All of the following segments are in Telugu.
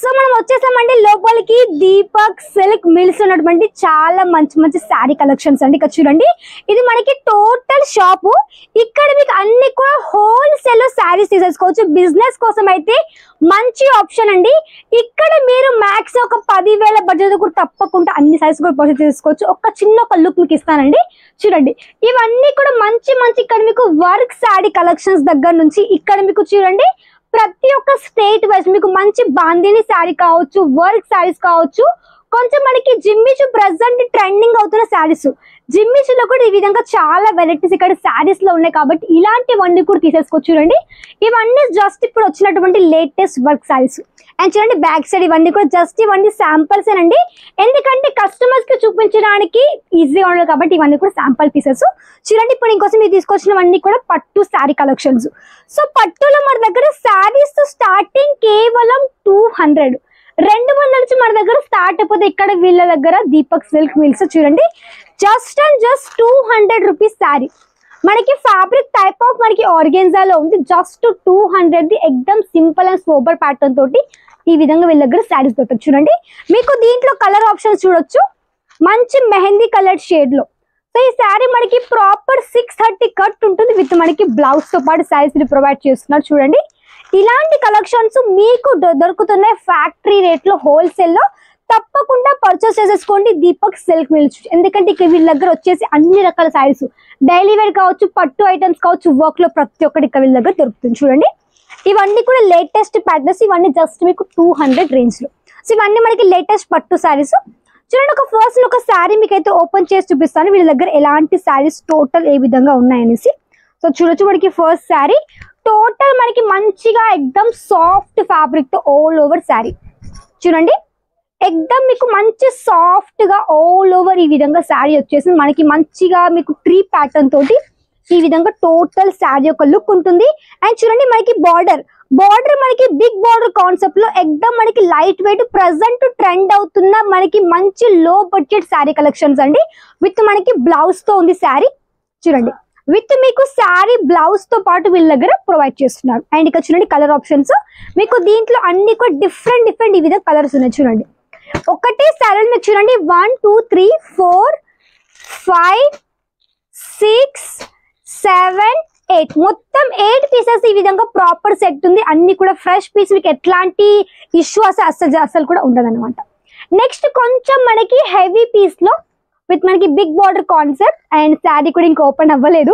సో మనం వచ్చేసామండి లోపలికి దీపక్ సిల్క్ మిల్స్ ఉన్నటువంటి చాలా మంచి మంచి శారీ కలెక్షన్స్ అండి. ఇక్కడ చూడండి, ఇది మనకి టోటల్ షాపు. ఇక్కడ మీకు అన్ని కూడా హోల్సేల్ లో శారీస్ తీసేసుకోవచ్చు. బిజినెస్ కోసం అయితే మంచి ఆప్షన్ అండి. ఇక్కడ మీరు మ్యాక్స్ ఒక 10,000 బడ్జెట్ కూడా తప్పకుండా అన్ని సైజ్ కూడా పర్చేస్ చేసుకోవచ్చు. ఒక చిన్న లుక్ మీకు ఇస్తానండి. చూడండి, ఇవన్నీ కూడా మంచి మంచి ఇక్కడ మీకు వర్క్ శారీ కలెక్షన్స్ దగ్గర నుంచి ఇక్కడ మీకు చూడండి ప్రతి ఒక్క స్టేట్ వైజ్ మీకు మంచి బాందిని శారీ కావచ్చు, వర్క్ శారీస్ కావచ్చు, కొంచెం మనకి జిమ్మిచు ప్రెసెంట్ ట్రెండింగ్ అవుతున్న శారీస్. జిమ్మిచులో కూడా ఈ విధంగా చాలా వెరైటీస్ ఇక్కడ శారీస్ లో ఉన్నాయి కాబట్టి ఇలాంటివన్నీ కూడా తీసేసుకోవచ్చు. చూడండి, ఇవన్నీ జస్ట్ ఇప్పుడు వచ్చినటువంటి లేటెస్ట్ వర్క్ శారీస్. అండ్ చూడండి బ్యాక్ సైడ్ ఇవన్నీ కూడా జస్ట్ ఇవన్నీ శాంపుల్స్ ఏనండి. ఎందుకంటే కస్టమర్స్ కి చూపించడానికి ఈజీగా ఉండదు కాబట్టి ఇవన్నీ కూడా శాంపుల్ పీసెస్. చూడండి, ఇప్పుడు ఇంకోసం మీరు తీసుకొచ్చినవన్నీ కూడా పట్టు శారీ కలెక్షన్స్. సో పట్టులో మన దగ్గర శారీస్ స్టార్టింగ్ కేవలం 200 నుంచి మన దగ్గర స్టార్ట్ అయిపోతే ఇక్కడ వీళ్ళ దగ్గర దీపక్ సిల్క్ మిల్స్ చూడండి just and just 200 rupees sari. మనకి ఫ్యాబ్రిక్ టైప్ ఆఫ్ మనకి ఆర్గెన్జాలో ఉంది. జస్ట్ 200 ఎక్దమ్ సింపుల్ అండ్ సోబర్ ప్యాటర్న్ తోటి ఈ విధంగా వీళ్ళ దగ్గర శారీస్ దొరుకుతాయి. చూడండి, మీకు దీంట్లో కలర్ ఆప్షన్స్ చూడొచ్చు, మంచి మెహందీ కలర్ షేడ్ లో. సో ఈ శారీ మనకి ప్రాపర్ 630 కట్ ఉంటుంది విత్ మనకి బ్లౌజ్ తో పాటు శారీస్ ప్రొవైడ్ చేస్తున్నారు. చూడండి, ఇలాంటి కలెక్షన్స్ మీకు దొరుకుతున్నాయి ఫ్యాక్టరీ రేట్ లో, హోల్సేల్ లో. తప్పకుండా పర్చేస్ చేసేసుకోండి దీపక్ సిల్క్ మిల్స్. ఎందుకంటే ఇక్కడ వీళ్ళ దగ్గర వచ్చేసి అన్ని రకాల శారీస్, డైలీ వేర్ కావచ్చు, పట్టు ఐటమ్స్ కావచ్చు, వర్క్ లో ప్రతి ఒక్కటి ఇక్కడ వీళ్ళ దగ్గర దొరుకుతుంది. చూడండి, ఇవన్నీ కూడా లేటెస్ట్ ప్యాటర్న్స్. ఇవన్నీ జస్ట్ మీకు 200 రేంజ్ లో. సో ఇవన్నీ మనకి లేటెస్ట్ పట్టు శారీస్. చూడండి, ఒక ఫస్ట్ ఒక శారీ మీకు అయితే ఓపెన్ చేసి చూపిస్తాను వీళ్ళ దగ్గర ఎలాంటి శారీస్ టోటల్ ఏ విధంగా ఉన్నాయనేసి. సో చూడొచ్చు, మనకి ఫస్ట్ శారీ టోటల్ మనకి మంచిగా ఎక్దమ్ సాఫ్ట్ ఫ్యాబ్రిక్ తో ఆల్ ఓవర్ శారీ. చూడండి, ఎక్దమ్ మీకు మంచి సాఫ్ట్ గా ఆల్ ఓవర్ ఈ విధంగా శారీ వచ్చేసి మనకి మంచిగా మీకు ట్రీ ప్యాటర్న్ తోటి ఈ విధంగా టోటల్ శారీ ఒక లుక్ ఉంటుంది. అండ్ చూడండి, మనకి బార్డర్ మనకి బిగ్ బార్డర్ కాన్సెప్ట్ లో ఎక్దమ్ మనకి లైట్ వెయిట్ ప్రెసెంట్ ట్రెండ్ అవుతున్న మనకి మంచి లో బడ్జెట్ శారీ కలెక్షన్స్ అండి. విత్ మనకి బ్లౌజ్ తో ఉంది శారీ. చూడండి, విత్ మీకు శారీ బ్లౌజ్ తో పాటు వీళ్ళ దగ్గర ప్రొవైడ్ చేస్తున్నారు. అండ్ ఇక్కడ చూడండి కలర్ ఆప్షన్స్ మీకు దీంట్లో అన్ని కూడా డిఫరెంట్ ఈ విధంగా కలర్స్ ఉన్నాయి. చూడండి, ఒకటే శారీ మీకు చూడండి 1 2 3 4 5 6 7 8 మొత్తం 8 పీసెస్ ఈ విధంగా ప్రాపర్ సెట్ ఉంది. అన్ని కూడా ఫ్రెష్ పీస్, మీకు ఎట్లాంటి ఇష్యూ అసలు కూడా ఉండదు అనమాట. నెక్స్ట్ కొంచెం మనకి హెవీ పీస్ లో విత్ మనకి big border concept. And sari కూడా ఇంకా ఓపెన్ అవ్వలేదు.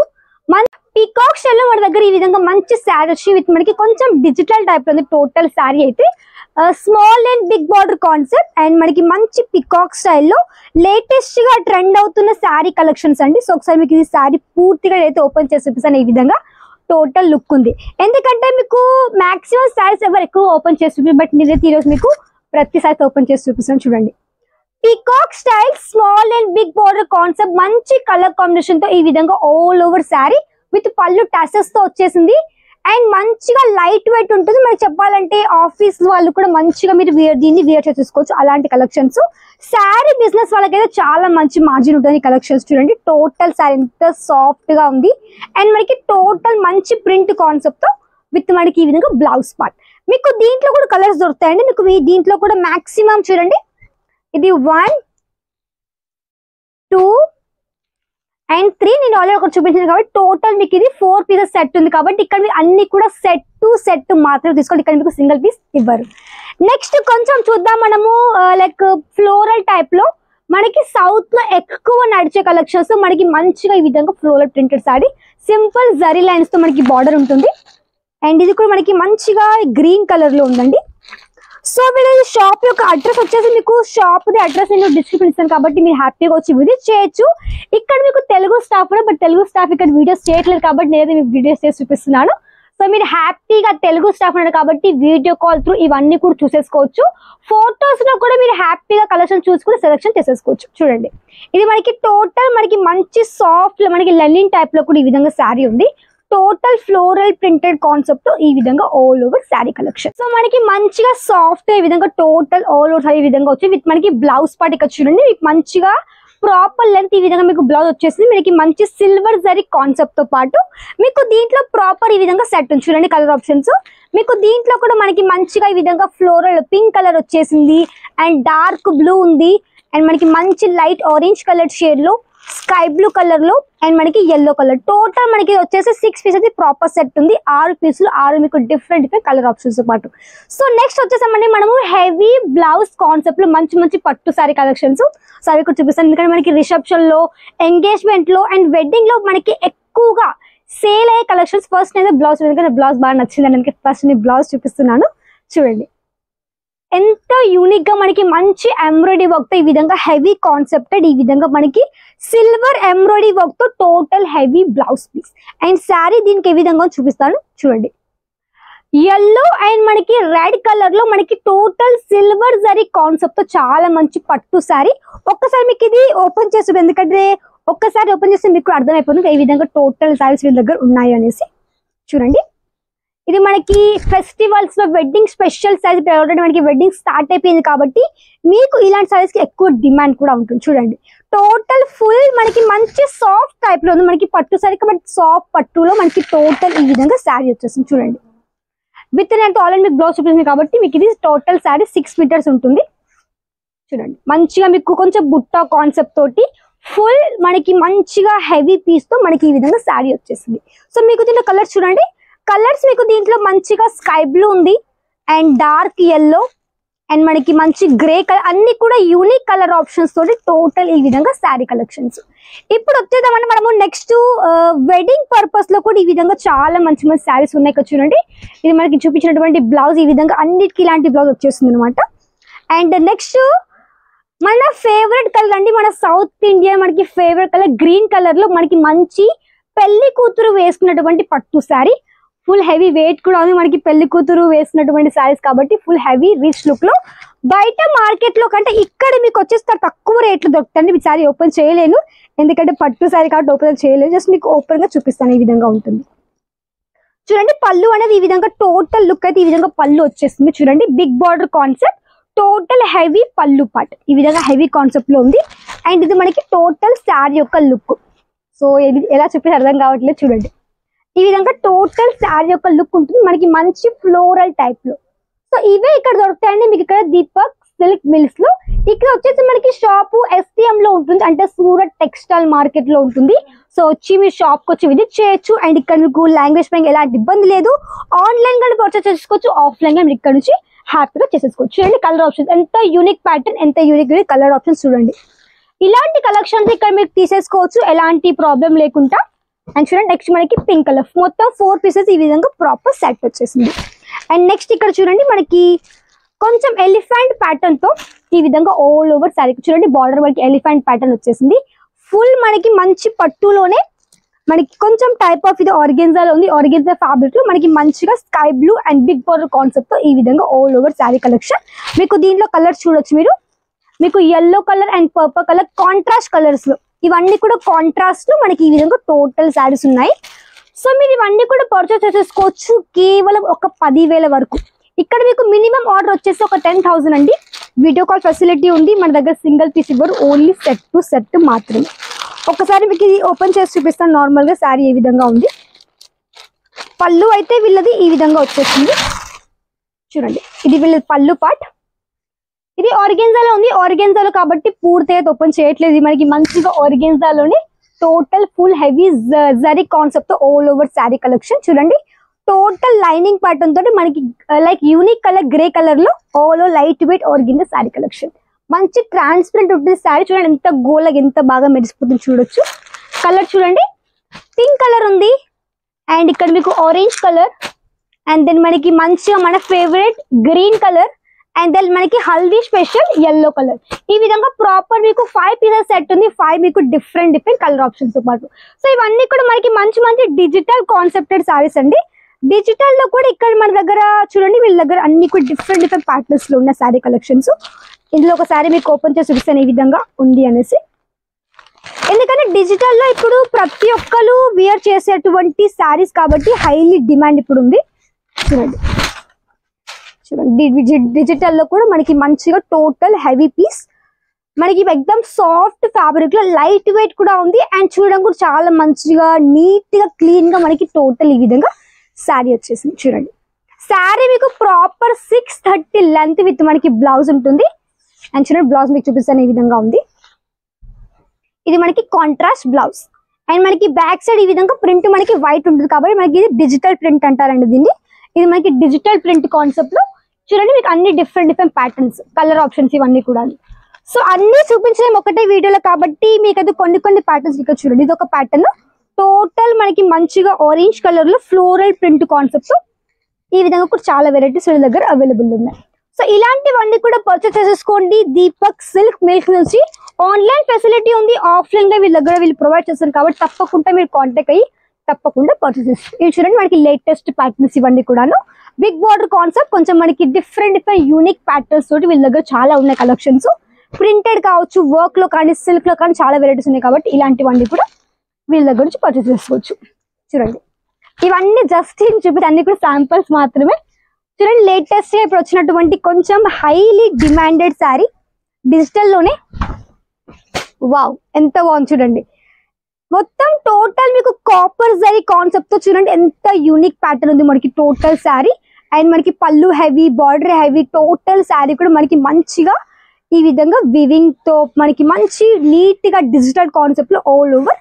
మన పీకాక్ స్టైల్ లో మన దగ్గర ఈ విధంగా మంచి శారీ వచ్చి విత్ మనకి కొంచెం డిజిటల్ టైప్ లో ఉంది టోటల్ శారీ అయితే. Small and big border concept and మనకి మంచి పికాక్ స్టైల్లో లేటెస్ట్ గా ట్రెండ్ అవుతున్న శారీ కలెక్షన్స్ అండి. సో ఒకసారి మీకు ఈ శారీ పూర్తిగా అయితే ఓపెన్ చేసి చూపిస్తాను. ఈ విధంగా టోటల్ లుక్ ఉంది. ఎందుకంటే మీకు మాక్సిమం శారీస్ ఎవరు ఎక్కువ ఓపెన్ చేసి చూపి, బట్ నేనైతే ఈరోజు మీకు ప్రతి శారీ ఓపెన్ చేసి చూపిస్తాను. చూడండి, peacock style small and big border concept మంచి కలర్ కాంబినేషన్ తో ఈ విధంగా ఆల్ ఓవర్ శారీ విత్ పళ్ళు టసెస్ తో వచ్చేసింది. అండ్ మంచిగా లైట్ వెయిట్ ఉంటుంది. మనకి చెప్పాలంటే ఆఫీస్ వాళ్ళు కూడా మంచిగా మీరు దీన్ని వేర్ చేసుకోవచ్చు అలాంటి కలెక్షన్స్. శారీ బిజినెస్ వాళ్ళకైతే చాలా మంచి మార్జిన్ ఉంటుంది ఈ కలెక్షన్స్. చూడండి, టోటల్ శారీ ఎంత సాఫ్ట్ గా ఉంది. అండ్ మనకి టోటల్ మంచి ప్రింట్ కాన్సెప్ట్ తో విత్ మనకి ఈ విధంగా బ్లౌజ్ పార్ట్. మీకు దీంట్లో కూడా కలర్స్ దొరుకుతాయండి. మీకు దీంట్లో కూడా మాక్సిమం చూడండి, ఇది 1 2 and 3 నేను ఆల్రెడీ ఒకటి చూపించాను కాబట్టి టోటల్ మీకు ఇది 4 పీసెస్ సెట్ ఉంది. కాబట్టి ఇక్కడ మీరు అన్ని కూడా సెట్ మాత్రమే తీసుకోండి. ఇక్కడ మీకు సింగిల్ పీస్ ఇవ్వరు. నెక్స్ట్ కొంచెం చూద్దాం మనము లైక్ ఫ్లోరల్ టైప్ లో మనకి సౌత్ లో ఎక్కువ నడిచే కలెక్షన్స్. మనకి మంచిగా ఈ విధంగా floral printed sorry simple zari lines తో మనకి బార్డర్ ఉంటుంది. అండ్ ఇది కూడా మనకి మంచిగా గ్రీన్ కలర్ లో ఉందండి. సో వీళ్ళ షాప్ యొక్క అడ్రస్ వచ్చేసి మీకు షాప్ ది అడ్రస్ నేను డిస్క్రిప్షన్ ఇస్తాను కాబట్టి మీరు హ్యాపీగా వచ్చి విజిట్ చేయొచ్చు. ఇక్కడ మీకు తెలుగు స్టాఫ్ కూడా, బట్ తెలుగు స్టాఫ్ ఇక్కడ వీడియోస్ చేయట్లేదు కాబట్టి నేనైతే మీకు వీడియోస్ చేసి చూపిస్తున్నాను. సో మీరు హ్యాపీగా తెలుగు స్టాఫ్ ఉన్నారు కాబట్టి వీడియో కాల్ త్రూ ఇవన్నీ కూడా చూసేసుకోవచ్చు. ఫొటోస్ లో కూడా మీరు హ్యాపీగా కలెక్షన్ చూసుకుని సెలెక్షన్ చేసేసుకోవచ్చు. చూడండి, ఇది మనకి టోటల్ మనకి మంచి సాఫ్ట్ మనకి లెనిన్ టైప్ లో కూడా ఈ విధంగా శారీ ఉంది. టోటల్ ఫ్లోరల్ ప్రింటెడ్ కాన్సెప్ట్ ఈ విధంగా all over sari collection. So మనకి మంచిగా సాఫ్ట్ ఈ విధంగా టోటల్ ఆల్ ఓవర్ ఈ విధంగా వచ్చి విత్ మనకి బ్లౌజ్ పార్ట్ ఇక్కడ చూడండి మీకు మంచిగా ప్రాపర్ లెంత్ ఈ విధంగా మీకు బ్లౌజ్ వచ్చేసింది. మనకి మంచి సిల్వర్ జరీ కాన్సెప్ట్ తో పాటు మీకు దీంట్లో ప్రాపర్ ఈ విధంగా సెట్ ఉంది. చూడండి కలర్ ఆప్షన్స్. మీకు దీంట్లో కూడా మనకి మంచిగా ఈ విధంగా ఫ్లోరల్ పింక్ కలర్ వచ్చేసింది, అండ్ డార్క్ బ్లూ ఉంది, అండ్ మనకి మంచి లైట్ ఆరెంజ్ కలర్ షేడ్ లో, స్కై బ్లూ కలర్ లో, అండ్ మనకి yellow కలర్. టోటల్ మనకి వచ్చేసి 6 పీసెస్ ప్రాపర్ సెట్ ఉంది. 6 పీసులు 6 మీకు డిఫరెంట్ కలర్ ఆప్షన్స్ తో పాటు. సో నెక్స్ట్ వచ్చేసామండి మనము హెవీ బ్లౌజ్ కాన్సెప్ట్ లో మంచి మంచి పట్టు సారీ కలెక్షన్స్. సో అవి కూడా చూపిస్తాను. ఎందుకంటే మనకి రిసెప్షన్ లో, ఎంగేజ్మెంట్ లో, అండ్ వెడ్డింగ్ లో మనకి ఎక్కువగా సేల్ అయ్యే కలెక్షన్స్. ఫస్ట్ నేను బ్లౌజ్, ఎందుకంటే బ్లౌజ్ బాగా నచ్చింది అందుకే ఫస్ట్ నేను బ్లౌజ్ చూపిస్తున్నాను. చూడండి ఎంత యూనిక్ గా మనకి మంచి ఎంబ్రాయిడరీ వర్క్ తో ఈ విధంగా హెవీ కాన్సెప్టెడ్ ఈ విధంగా మనకి సిల్వర్ ఎంబ్రాయిడరీ వర్క్ తో total heavy blouse piece. And sari దీనికి ఏ విధంగా చూపిస్తాను చూడండి. yellow అండ్ మనకి రెడ్ కలర్ లో మనకి టోటల్ సిల్వర్ జరీ కాన్సెప్ట్ తో చాలా మంచి పట్టు శారీ. ఒక్కసారి మీకు ఇది ఓపెన్ చేసి, ఎందుకంటే ఒక్కసారి ఓపెన్ చేస్తే మీకు అర్థమైపోతుంది ఏ విధంగా టోటల్ శారీస్ వీళ్ళ దగ్గర ఉన్నాయి అనేసి. చూడండి ఇది మనకి ఫెస్టివల్స్ లో వెడ్డింగ్ స్పెషల్ సారీస్. ఆల్రెడీ మనకి వెడ్డింగ్ స్టార్ట్ అయిపోయింది కాబట్టి మీకు ఇలాంటి సారీస్ కి ఎక్కువ డిమాండ్ కూడా ఉంటుంది. చూడండి టోటల్ ఫుల్ మనకి మంచి సాఫ్ట్ టైప్ లో ఉంది. మనకి పట్టు సారీ కాబట్టి సాఫ్ట్ పట్టులో మనకి టోటల్ ఈ విధంగా శారీ వచ్చేస్తుంది. చూడండి విత్ నేను ఆల్రెడీ మీకు బ్లౌజ్ చూపిస్తుంది కాబట్టి మీకు ఇది టోటల్ శారీ 6 మీటర్స్ ఉంటుంది. చూడండి మంచిగా మీకు కొంచెం బుట్ట కాన్సెప్ట్ తోటి ఫుల్ మనకి మంచిగా హెవీ పీస్ తో మనకి ఈ విధంగా శారీ వచ్చేసింది. సో మీకు దీంట్లో కలర్స్ చూడండి. కలర్స్ మీకు దీంట్లో మంచిగా స్కై బ్లూ ఉంది, అండ్ డార్క్ yellow, అండ్ మనకి మంచి గ్రే కలర్, అన్ని కూడా యూనిక్ కలర్ ఆప్షన్స్ తోటి టోటల్ ఈ విధంగా శారీ కలెక్షన్స్. ఇప్పుడు వచ్చేద్దామంటే మనము నెక్స్ట్ వెడ్డింగ్ పర్పస్ లో కూడా ఈ విధంగా చాలా మంచి మంచి శారీస్ ఉన్నాయి కదా. చూడండి ఇది మనకి చూపించినటువంటి బ్లౌజ్ ఈ విధంగా అన్నిటికీ ఇలాంటి బ్లౌజ్ వచ్చేస్తుంది అనమాట. అండ్ నెక్స్ట్ మన ఫేవరెట్ కలర్ అండి, మన సౌత్ ఇండియా మనకి ఫేవరెట్ కలర్ గ్రీన్ కలర్ లో మనకి మంచి పెళ్లి కూతురు వేసుకున్నటువంటి పట్టు శారీ. ఫుల్ హెవీ వెయిట్ కూడా ఉంది. మనకి పెళ్లి కూతురు వేసినటువంటి శారీస్ కాబట్టి ఫుల్ హెవీ రిచ్ లుక్ లో. బయట మార్కెట్ లో కంటే ఇక్కడ మీకు వచ్చేస్తే తక్కువ రేట్లు దొరుకుతాయండి. మీ శారీ ఓపెన్ చేయలేను ఎందుకంటే పట్టు శారీ కాబట్టి ఓపెన్ చేయలేదు. జస్ట్ మీకు ఓపెన్ గా చూపిస్తాను. ఈ విధంగా ఉంటుంది. చూడండి పళ్ళు అనేది ఈ విధంగా టోటల్ లుక్ అయితే ఈ విధంగా పళ్ళు వచ్చేస్తుంది. చూడండి big border concept, total heavy pallu part ఈ విధంగా హెవీ కాన్సెప్ట్ లో ఉంది. అండ్ ఇది మనకి టోటల్ శారీ యొక్క లుక్. సో ఇది ఎలా చెప్పి అర్థం కావట్లేదు. చూడండి ఈ విధంగా టోటల్ శారీ యొక్క లుక్ ఉంటుంది మనకి మంచి ఫ్లోరల్ టైప్ లో. సో ఇవే ఇక్కడ దొరుకుతాయండి మీకు ఇక్కడ దీపక్ సిల్క్ మిల్స్ లో. ఇక్కడ వచ్చేసి మనకి షాపు STM లో ఉంటుంది, అంటే సూరత్ టెక్స్టైల్ మార్కెట్ లో ఉంటుంది. సో వచ్చి మీరు షాప్ కి వచ్చి విజిట్ చేయొచ్చు. అండ్ ఇక్కడ మీకు లాంగ్వేజ్ పైన ఎలాంటి ఇబ్బంది లేదు. ఆన్లైన్ గా పర్చేస్ చేసుకోవచ్చు, ఆఫ్లైన్ గా మీరు ఇక్కడ నుంచి హ్యాపీగా చేసేసుకోవచ్చు. చూడండి కలర్ ఆప్షన్స్ ఎంత యూనిక్ ప్యాటర్న్, ఎంత యూనిక్ కలర్ ఆప్షన్స్ చూడండి. ఇలాంటి కలెక్షన్స్ ఇక్కడ మీరు తీసేసుకోవచ్చు ఎలాంటి ప్రాబ్లం లేకుండా. అండ్ చూడండి నెక్స్ట్ మనకి పింక్ కలర్ మొత్తం 4 పీసెస్ ఈ విధంగా ప్రాపర్ సెట్ వచ్చేసింది. అండ్ నెక్స్ట్ ఇక్కడ చూడండి మనకి కొంచెం ఎలిఫెంట్ ప్యాటర్న్ తో ఈ విధంగా ఆల్ ఓవర్ శారీ. చూడండి బార్డర్ మనకి ఎలిఫెంట్ ప్యాటర్న్ వచ్చేసింది. ఫుల్ మనకి మంచి పట్టులోనే మనకి కొంచెం టైప్ ఆఫ్ ఇది ఆర్గెన్జాలో ఉంది. ఆర్గెన్జా ఫ్యాబ్రిక్ లో మనకి మంచిగా sky blue and big border concept తో ఈ విధంగా ఆల్ ఓవర్ శారీ కలెక్షన్. మీకు దీంట్లో కలర్స్ చూడొచ్చు మీరు. మీకు yellow colour and purple colour contrast colours లో, ఇవన్నీ కూడా కాంట్రాస్ట్ లో మనకి ఈ విధంగా టోటల్ శారీస్ ఉన్నాయి. సో మీరు ఇవన్నీ కూడా పర్చేస్ చేసేసుకోవచ్చు కేవలం ఒక 10,000 వరకు. ఇక్కడ మీకు మినిమం ఆర్డర్ వచ్చేసి ఒక 10,000 అండి. వీడియో కాల్ ఫెసిలిటీ ఉంది మన దగ్గర. సింగిల్ పీస్ ఇవ్వరు, ఓన్లీ సెట్ టు సెట్ మాత్రమే. ఒకసారి మీకు ఇది ఓపెన్ చేసి చూపిస్తాను నార్మల్ గా శారీ ఏ విధంగా ఉంది. పళ్ళు అయితే వీళ్ళది ఈ విధంగా వచ్చేసింది. చూడండి ఇది వీళ్ళది పళ్ళు పార్ట్. ఇది ఆర్గెన్జాలో ఉంది. ఆర్గెన్జాలో కాబట్టి పూర్తిగా ఓపెన్ చేయట్లేదు. మనకి మంచిగా ఆర్గెన్జాలోనే total full heavy zari concept తో ఆల్ ఓవర్ శారీ కలెక్షన్. చూడండి టోటల్ లైనింగ్ ప్యాటర్న్ తోటి మనకి like unique colour grey colour లో all light weight organza sari collection. మంచి ట్రాన్స్పరెంట్ ఉంటుంది శారీ. చూడండి ఎంత గోల్డ్ ఎంత బాగా మెరిసిపోతుంది చూడొచ్చు. కలర్ చూడండి పింక్ కలర్ ఉంది, అండ్ ఇక్కడ మీకు ఆరెంజ్ కలర్, అండ్ దెన్ మనకి మంచిగా మన favourite green colour, and then మనకి హల్దీ స్పెషల్ yellow కలర్. ఈ విధంగా ప్రాపర్ మీకు 5 పీసెస్ సెట్ ఉంది. 5 మీకు డిఫరెంట్ కలర్ ఆప్షన్స్ తో పాటు. సో ఇవన్నీ కూడా మనకి మంచి మంచి డిజిటల్ కాన్సెప్టెడ్ సారీస్ అండి. డిజిటల్ లో కూడా ఇక్కడ మన దగ్గర చూడండి వీళ్ళ దగ్గర అన్ని కూడా డిఫరెంట్ ప్యాటర్న్స్ లో ఉన్న శారీ కలెక్షన్స్. ఇందులో ఒక శారీ మీకు ఓపెన్ చేసి చూపిస్తాను ఈ విధంగా ఉంది అనేసి. ఎందుకంటే డిజిటల్ లో ఇప్పుడు ప్రతి ఒక్కరు వేర్ చేసేటువంటి శారీస్ కాబట్టి హైలీ డిమాండ్ ఇప్పుడు ఉంది. చూడండి చూడండి డిజిటల్ లో కూడా మనకి మంచిగా టోటల్ హెవీ పీస్ మనకి ఎక్దమ్ సాఫ్ట్ ఫ్యాబ్రిక్ లో లైట్ వెయిట్ కూడా ఉంది అండ్ చూడడం కూడా చాలా మంచిగా నీట్ గా క్లీన్ గా మనకి టోటల్ ఈ విధంగా శారీ వచ్చేసింది. చూడండి శారీ మీకు ప్రాపర్ 630 లెంత్ విత్ మనకి బ్లౌజ్ ఉంటుంది అండ్ చూడండి బ్లౌజ్ మీకు చూపిస్తాను ఈ విధంగా ఉంది. ఇది మనకి కాంట్రాస్ట్ బ్లౌజ్ అండ్ మనకి బ్యాక్ సైడ్ ఈ విధంగా ప్రింట్ మనకి వైట్ ఉంటుంది కాబట్టి మనకి ఇది డిజిటల్ ప్రింట్ అంటారండి దీన్ని. ఇది మనకి డిజిటల్ ప్రింట్ కాన్సెప్ట్ లో చూడండి మీకు అన్ని డిఫరెంట్ ప్యాటర్న్స్ కలర్ ఆప్షన్స్ ఇవన్నీ కూడా. సో అన్ని చూపించలేము ఒకటే వీడియోలో కాబట్టి మీకు అది కొన్ని ప్యాటర్న్స్ ఇక్కడ చూడండి. ఇది ఒక ప్యాటర్న్ టోటల్ మనకి మంచిగా ఆరెంజ్ కలర్ లో ఫ్లోరల్ ప్రింట్ కాన్సెప్ట్ ఈ విధంగా కూడా చాలా వెరైటీస్ వీళ్ళ దగ్గర అవైలబుల్ ఉన్నాయి. సో ఇలాంటివన్నీ కూడా పర్చేస్ చేసేసుకోండి దీపక్ సిల్క్ మిల్క్ నుంచి. ఆన్లైన్ ఫెసిలిటీ ఉంది, ఆఫ్లైన్ గా వీళ్ళ దగ్గర వీళ్ళు ప్రొవైడ్ చేస్తారు కాబట్టి తప్పకుండా మీరు కాంటాక్ట్ అయ్యి తప్పకుండా పర్చేస్ చేసుకోండి. ఇవి చూడండి మనకి లేటెస్ట్ ప్యాటర్న్స్ ఇవన్నీ కూడాను బిగ్ బార్డర్ కాన్సెప్ట్ కొంచెం మనకి డిఫరెంట్ యూనిక్ ప్యాటర్న్స్ తోటి వీళ్ళ దగ్గర చాలా ఉన్నాయి కలెక్షన్స్. ప్రింటెడ్ కావచ్చు, వర్క్ లో కానీ సిల్క్ లో కానీ చాలా వెరైటీస్ ఉన్నాయి కాబట్టి ఇలాంటివన్నీ కూడా వీళ్ళ దగ్గర నుంచి పర్చేస్ చేసుకోవచ్చు. చూడండి ఇవన్నీ జస్ట్ చూపించి అన్ని కూడా శాంపుల్స్ మాత్రమే. చూడండి లేటెస్ట్ గా ఇప్పుడు వచ్చినటువంటి కొంచెం హైలీ డిమాండెడ్ శారీ డిజిటల్ లోనే. వావ్ ఎంత బాగుంది చూడండి. మొత్తం టోటల్ మీకు కాపర్ జరీ కాన్సెప్ట్ తో చూడండి ఎంత యూనిక్ ప్యాటర్న్ ఉంది మనకి టోటల్ శారీ. అండ్ మనకి పళ్ళు heavy, border heavy, total sari కూడా మనకి మంచిగా ఈ విధంగా వివింగ్ తో మనకి మంచి నీట్ గా డిజిటల్ కాన్సెప్ట్ లో ఆల్ ఓవర్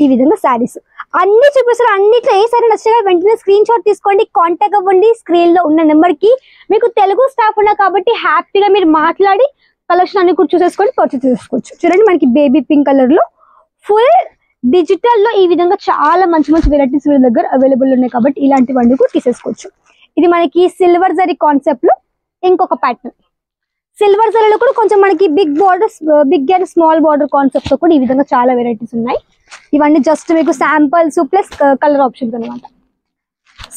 ఈ విధంగా శారీస్ అన్ని చూపిస్తారు. అన్నిట్లో ఏ సారీ నచ్చినా వెంటనే స్క్రీన్ షాట్ తీసుకోండి, కాంటాక్ట్ అవ్వండి స్క్రీన్ లో ఉన్న నెంబర్ కి. మీకు తెలుగు స్టాఫ్ ఉన్నా కాబట్టి హ్యాపీగా మీరు మాట్లాడి కలెక్షన్ అన్ని కూడా చూసేసుకొని పర్చేస్ చేసుకోవచ్చు. చూడండి మనకి బేబీ పింక్ కలర్ లో ఫుల్ డిజిటల్ లో ఈ విధంగా చాలా మంచి వెరైటీస్ వీళ్ళ దగ్గర అవైలబుల్ ఉన్నాయి కాబట్టి ఇలాంటివన్నీ కూడా తీసేసుకోవచ్చు. ఇది మనకి సిల్వర్ జరీ కాన్సెప్ట్ లో ఇంకొక ప్యాటర్న్. సిల్వర్ జరీలో కూడా కొంచెం మనకి big and small border concept తో కూడా ఈ విధంగా చాలా వెరైటీస్ ఉన్నాయి. ఇవన్నీ జస్ట్ మీకు శాంపుల్స్ ప్లస్ కలర్ ఆప్షన్స్ అనమాట.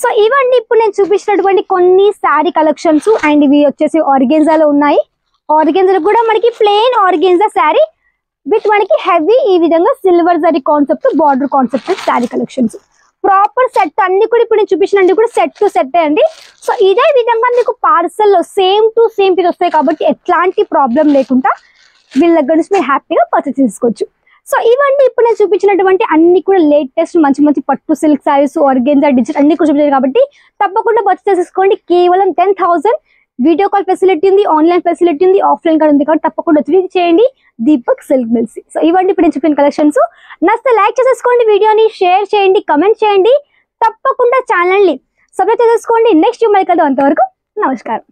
సో ఇవన్నీ ఇప్పుడు నేను చూపించినటువంటి కొన్ని శారీ కలెక్షన్స్ అండ్ ఇవి వచ్చేసి ఆర్గెన్జాలో ఉన్నాయి. ఆర్గెన్జా కూడా మనకి ప్లెయిన్ ఆర్గెన్జా శారీ విత్ మనకి హెవీ ఈ విధంగా silver zari concept border concept sari collections proper set అన్ని కూడా ఇప్పుడు నేను చూపించిన కూడా సెట్ టు సెట్ అండి. సో ఇదే విధంగా మీకు పార్సల్లో సేమ్ టు సేమ్ పీస్ వస్తాయి కాబట్టి ఎట్లాంటి ప్రాబ్లం లేకుండా వీళ్ళ దగ్గర నుంచి మీరు హ్యాపీగా పర్చేస్ చేసుకోవచ్చు. సో ఇవన్నీ ఇప్పుడు నేను చూపించినటువంటి అన్ని కూడా లేటెస్ట్ మంచి పట్టు సిల్క్ సారీస్, ఆర్గెన్జా, డిజిటల్ అన్ని కూడా చూపించారు కాబట్టి తప్పకుండా పర్చేస్ చేసుకోండి. కేవలం 10,000 వీడియో కాల్ ఫెసిలిటీ ఉంది, ఆన్లైన్ ఫెసిలిటీ ఉంది, ఆఫ్లైన్ కూడా ఉంది కాబట్టి తప్పకుండా వచ్చి చేయండి దీపక్ సిల్క్ మిల్స్. సో ఇవన్నీ ఇప్పుడు నేను చెప్పిన కలెక్షన్స్. నచ్చితే లైక్ చేసేసుకోండి, వీడియోని షేర్ చేయండి, కమెంట్ చేయండి, తప్పకుండా ఛానల్ని సబ్స్క్రైబ్ చేసేసుకోండి. నెక్స్ట్ మళ్ళీ కదా, అంతవరకు నమస్కారం.